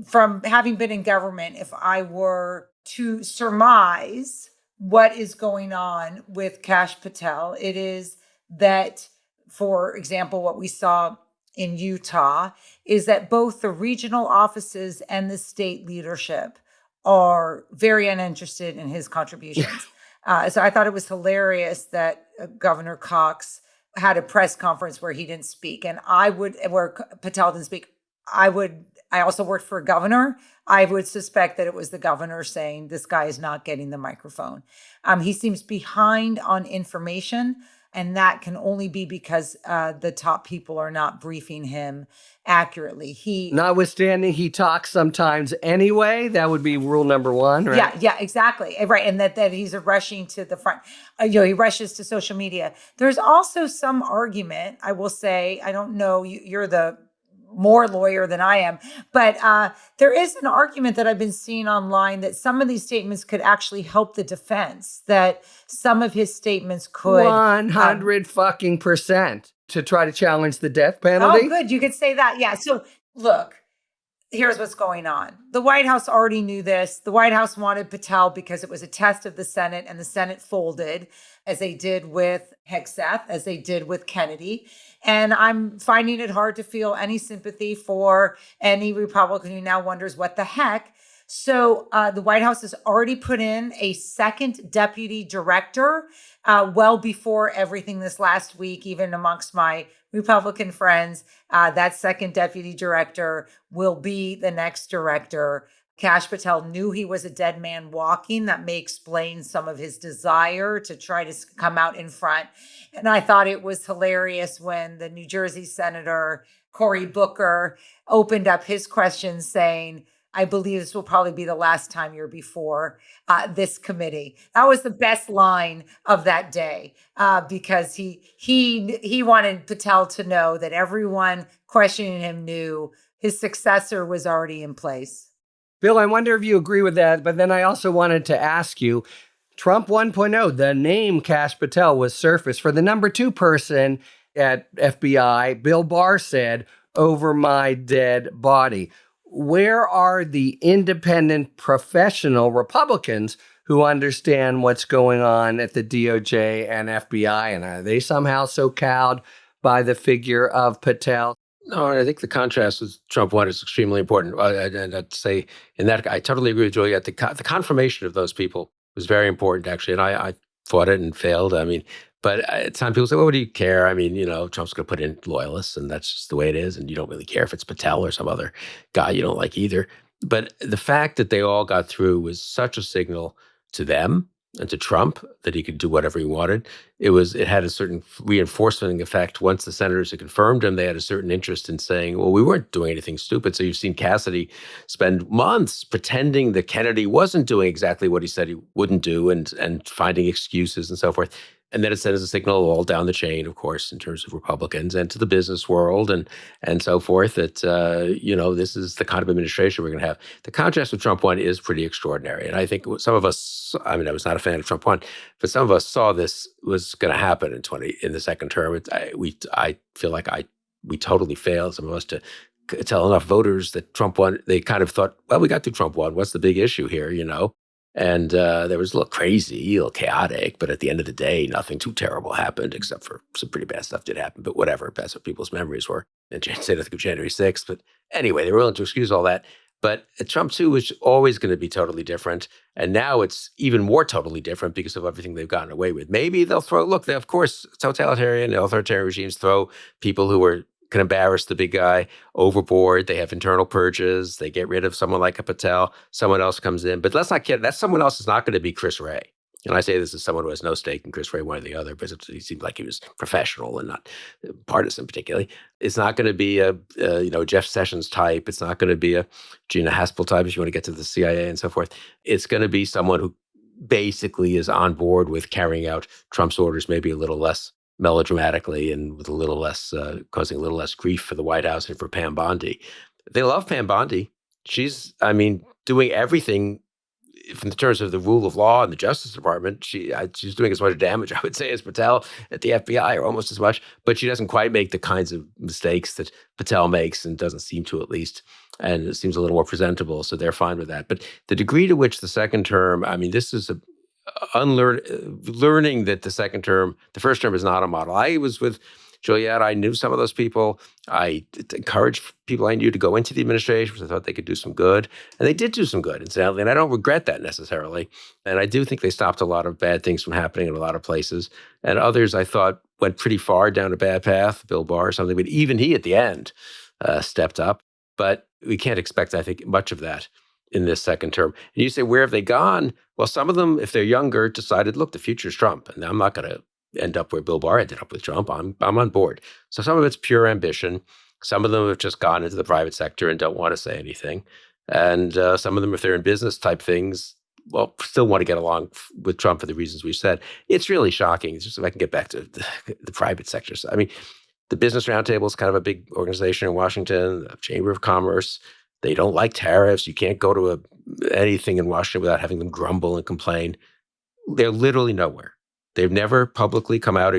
from having been in government, if I were to surmise what is going on with Kash Patel, it is that, for example, what we saw in Utah is that both the regional offices and the state leadership are very uninterested in his contributions. So I thought it was hilarious that Governor Cox had a press conference where he didn't speak, where Patel didn't speak. I also worked for a governor. I would suspect that it was the governor saying, this guy is not getting the microphone. He seems behind on information. And that can only be because the top people are not briefing him accurately. Notwithstanding, he talks sometimes anyway. That would be rule number 1, right? Yeah, exactly. Right. And that he's rushing to the front. He rushes to social media. There's also some argument, I will say, I don't know, you're the more lawyer than I am, but there is an argument that I've been seeing online that some of these statements could actually help the defense, that some of his statements could 100% to try to challenge the death penalty. Oh, good. You could say that. Yeah. So look, here's what's going on. The White House already knew this. The White House wanted Patel because it was a test of the Senate, and the Senate folded, as they did with Hegseth, as they did with Kennedy. And I'm finding it hard to feel any sympathy for any Republican who now wonders what the heck. So the White House has already put in a second deputy director well before everything this last week, even amongst my Republican friends. That second deputy director will be the next director. Kash Patel knew he was a dead man walking. That may explain some of his desire to try to come out in front. And I thought it was hilarious when the New Jersey Senator Cory Booker opened up his question saying, I believe this will probably be the last time you're before this committee. That was the best line of that day because he wanted Patel to know that everyone questioning him knew his successor was already in place. Bill, I wonder if you agree with that, but then I also wanted to ask you, Trump 1.0, the name Kash Patel was surfaced for the number 2 person at FBI. Bill Barr said, over my dead body. Where are the independent professional Republicans who understand what's going on at the DOJ and FBI? And are they somehow so cowed by the figure of Patel? No, I think the contrast with Trump 1 is extremely important. And I'd say in that, I totally agree with Juliette. The confirmation of those people was very important, actually. And I fought it and failed. I mean, but at times people say, well, what do you care? I mean, Trump's going to put in loyalists, and that's just the way it is. And you don't really care if it's Patel or some other guy you don't like either. But the fact that they all got through was such a signal to them and to Trump that he could do whatever he wanted. It had a certain reinforcing effect. Once the senators had confirmed him, they had a certain interest in saying, well, we weren't doing anything stupid. So you've seen Cassidy spend months pretending that Kennedy wasn't doing exactly what he said he wouldn't do and finding excuses and so forth. And then it sends a signal all down the chain, of course, in terms of Republicans and to the business world and so forth that, this is the kind of administration we're going to have. The contrast with Trump 1 is pretty extraordinary. And I think some of us, I was not a fan of Trump 1, but some of us saw this was going to happen in the second term. I feel like we totally failed, some of us, to tell enough voters that Trump 1, they kind of thought, well, we got through Trump 1. What's the big issue here, And there was a little crazy, a little chaotic, but at the end of the day, nothing too terrible happened, except for some pretty bad stuff did happen. But whatever, that's what people's memories were. And say nothing of January 6th. But anyway, they were willing to excuse all that. But Trump 2 was always going to be totally different. And now it's even more totally different because of everything they've gotten away with. Maybe they'll of course, totalitarian and authoritarian regimes throw people who can embarrass the big guy overboard. They have internal purges. They get rid of someone like a Patel. Someone else comes in. But let's not kid. That someone else is not going to be Chris Wray. And I say this as someone who has no stake in Chris Wray, one or the other, because he seemed like he was professional and not partisan particularly. It's not going to be a Jeff Sessions type. It's not going to be a Gina Haspel type if you want to get to the CIA and so forth. It's going to be someone who basically is on board with carrying out Trump's orders, maybe a little less melodramatically and with a little less, causing a little less grief for the White House and for Pam Bondi. They love Pam Bondi. She's, doing everything in terms of the rule of law and the Justice Department. She's doing as much damage, I would say, as Patel at the FBI, or almost as much, but she doesn't quite make the kinds of mistakes that Patel makes, and doesn't seem to, at least. And it seems a little more presentable, so they're fine with that. But the degree to which the second term, this is learning that the first term is not a model. I was with Juliette. I knew some of those people. I encouraged people I knew to go into the administration because I thought they could do some good. And they did do some good, incidentally, and I don't regret that necessarily. And I do think they stopped a lot of bad things from happening in a lot of places. And others, I thought, went pretty far down a bad path, Bill Barr or something. But even he, at the end, stepped up. But we can't expect, I think, much of that in this second term. And you say, where have they gone? Well, some of them, if they're younger, decided, look, the future's Trump. And I'm not going to end up where Bill Barr ended up with Trump. I'm on board. So some of it's pure ambition. Some of them have just gone into the private sector and don't want to say anything. And some of them, if they're in business type things, well, still want to get along with Trump for the reasons we've said. It's really shocking. It's just if I can get back to the private sector. So, the Business Roundtable is kind of a big organization in Washington, the Chamber of Commerce. They don't like tariffs. You can't go to anything in Washington without having them grumble and complain. They're literally nowhere. They've never publicly come out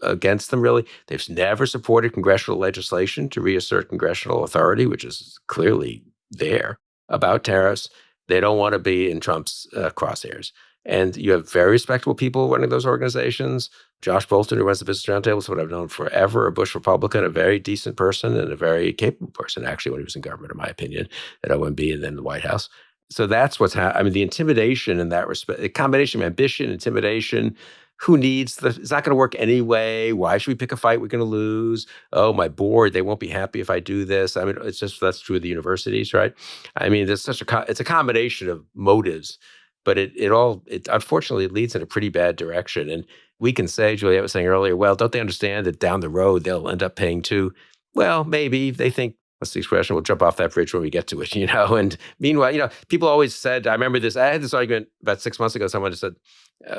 against them, really. They've never supported congressional legislation to reassert congressional authority, which is clearly there about tariffs. They don't want to be in Trump's crosshairs. And you have very respectable people running those organizations. Josh Bolton, who runs the Business Roundtable, is what I've known forever, a Bush Republican, a very decent person and a very capable person, actually, when he was in government, in my opinion, at OMB and then the White House. So that's what's happening. I mean, the intimidation in that respect, the combination of ambition, intimidation, who needs it's not going to work anyway. Why should we pick a fight we're going to lose? Oh, my board, they won't be happy if I do this. I mean, it's just, that's true of the universities, right? I mean, there's it's a combination of motives, but it unfortunately leads in a pretty bad direction. And we can say, Juliette was saying earlier, well, don't they understand that down the road they'll end up paying too? Well, maybe they think, what's the expression? We'll jump off that bridge when we get to it, And meanwhile, people always said, I remember this, I had this argument about 6 months ago. Someone just said,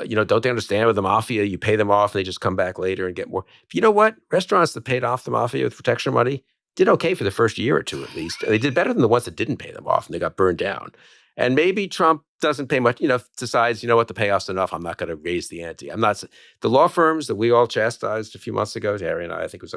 don't they understand with the mafia, you pay them off and they just come back later and get more. But you know what? Restaurants that paid off the mafia with protection money did okay for the first year or two at least. They did better than the ones that didn't pay them off and they got burned down. And maybe Trump doesn't pay much, decides, what, the payoff's enough. I'm not going to raise the ante. The law firms that we all chastised a few months ago, Harry and I think I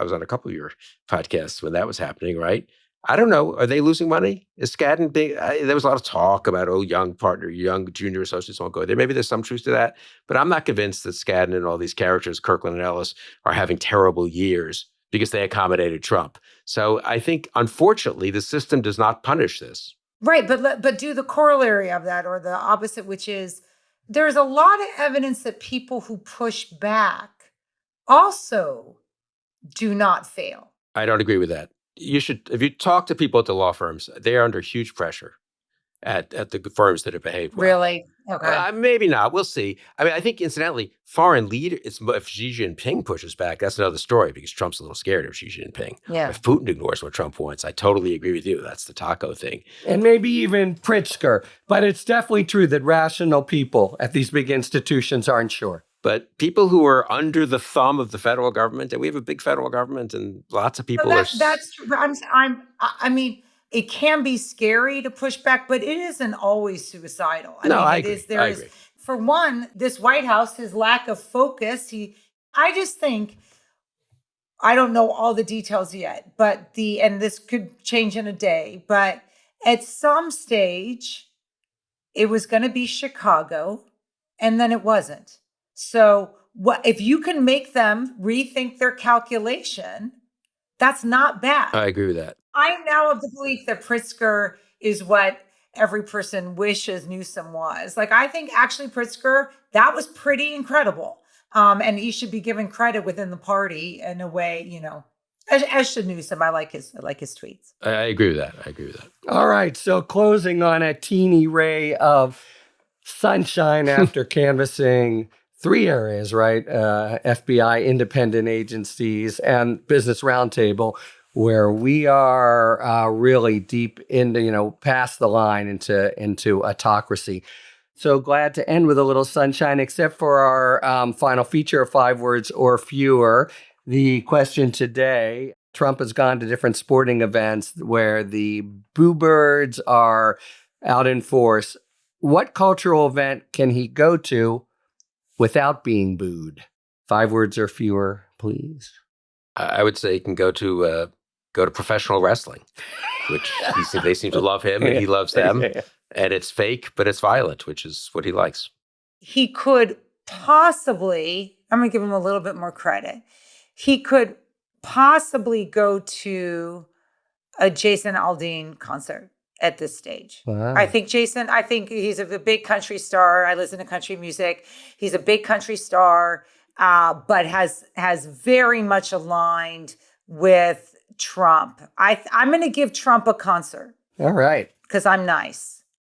was on a couple of your podcasts when that was happening, right? I don't know. Are they losing money? Is Skadden big? There was a lot of talk about, young junior associates won't go there. Maybe there's some truth to that, but I'm not convinced that Skadden and all these characters, Kirkland and Ellis, are having terrible years because they accommodated Trump. So I think, unfortunately, the system does not punish this. Right, but do the corollary of that, or the opposite, which is there's a lot of evidence that people who push back also do not fail. I don't agree with that. If you talk to people at the law firms, they are under huge pressure at the firms that have behaved well. Really? Okay. Maybe not. We'll see. I mean, I think, incidentally, foreign leader, if Xi Jinping pushes back, that's another story because Trump's a little scared of Xi Jinping. Yeah. If Putin ignores what Trump wants, I totally agree with you. That's the taco thing. And maybe even Pritzker. But it's definitely true that rational people at these big institutions aren't sure. But people who are under the thumb of the federal government, and we have a big federal government, and lots of people that's true. I mean, it can be scary to push back, but it isn't always suicidal. I agree. For one, this White House, his lack of focus. I just think, I don't know all the details yet, and this could change in a day, but at some stage, it was going to be Chicago, and then it wasn't. So if you can make them rethink their calculation, that's not bad. I agree with that. I'm now of the belief that Pritzker is what every person wishes Newsom was. I think actually Pritzker, that was pretty incredible. And he should be given credit within the party in a way, as should Newsom. I like his tweets. I agree with that. All right. So closing on a teeny ray of sunshine after canvassing 3 areas, right? FBI, independent agencies, and Business Roundtable, where we are really deep into, past the line into autocracy. So glad to end with a little sunshine, except for our final feature of 5 words or fewer. The question today, Trump has gone to different sporting events where the boo birds are out in force. What cultural event can he go to without being booed? 5 words or fewer, please. I would say he can go to professional wrestling, which they seem to love him and he loves them. And it's fake, but it's violent, which is what he likes. He could possibly, I'm going to give him a little bit more credit. He could possibly go to a Jason Aldean concert at this stage. Wow. I think he's a big country star. I listen to country music. He's a big country star, but has very much aligned with Trump. I'm going to give Trump a concert. All right. Because I'm nice.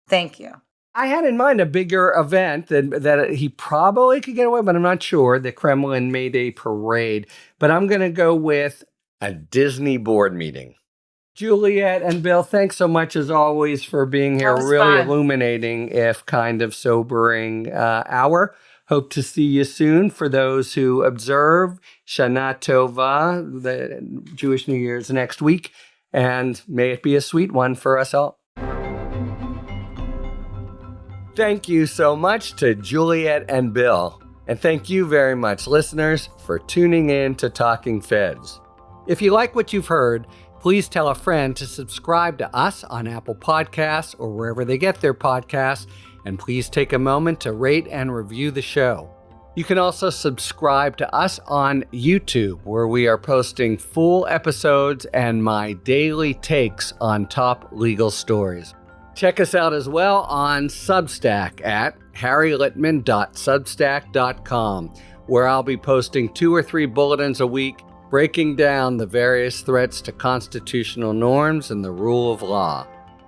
Thank you. I had in mind a bigger event that he probably could get away, but I'm not sure. The Kremlin made a parade. But I'm going to go with a Disney board meeting. Juliette and Bill, thanks so much as always for being here. Really fun. Illuminating, if kind of sobering hour. Hope to see you soon. For those who observe, Shana Tova, the Jewish New Year's next week. And may it be a sweet one for us all. Thank you so much to Juliette and Bill. And thank you very much, listeners, for tuning in to Talking Feds. If you like what you've heard, Please tell a friend to subscribe to us on Apple Podcasts or wherever they get their podcasts, and please take a moment to rate and review the show. You can also subscribe to us on YouTube, where we are posting full episodes and my daily takes on top legal stories. Check us out as well on Substack at harrylittman.substack.com, where I'll be posting 2 or 3 bulletins a week breaking down the various threats to constitutional norms and the rule of law.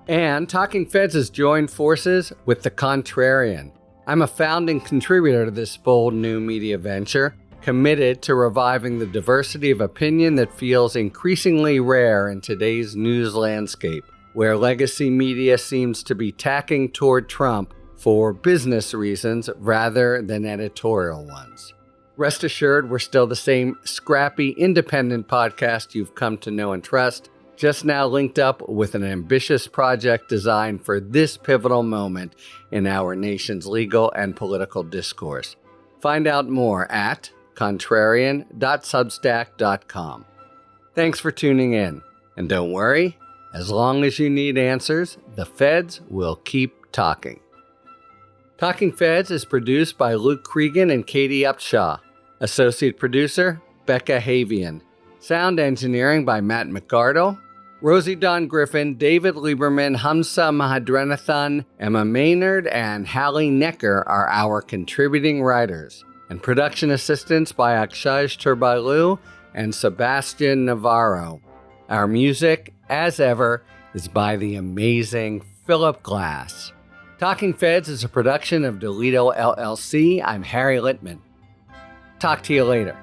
And Talking Feds has joined forces with The Contrarian. I'm a founding contributor to this bold new media venture, committed to reviving the diversity of opinion that feels increasingly rare in today's news landscape, where legacy media seems to be tacking toward Trump for business reasons rather than editorial ones. Rest assured, we're still the same scrappy, independent podcast you've come to know and trust, just now linked up with an ambitious project designed for this pivotal moment in our nation's legal and political discourse. Find out more at contrarian.substack.com. Thanks for tuning in, and don't worry, as long as you need answers, the feds will keep talking. Talking Feds is produced by Luke Cregan and Katie Upshaw. Associate producer, Becca Havian. Sound engineering by Matt McArdle. Rosie Dawn Griffin, David Lieberman, Hamza Mahadrenathan, Emma Maynard, and Hallie Necker are our contributing writers. And production assistance by Akshay Turbailu and Sebastian Navarro. Our music, as ever, is by the amazing Philip Glass. Talking Feds is a production of Delito LLC. I'm Harry Littman. Talk to you later.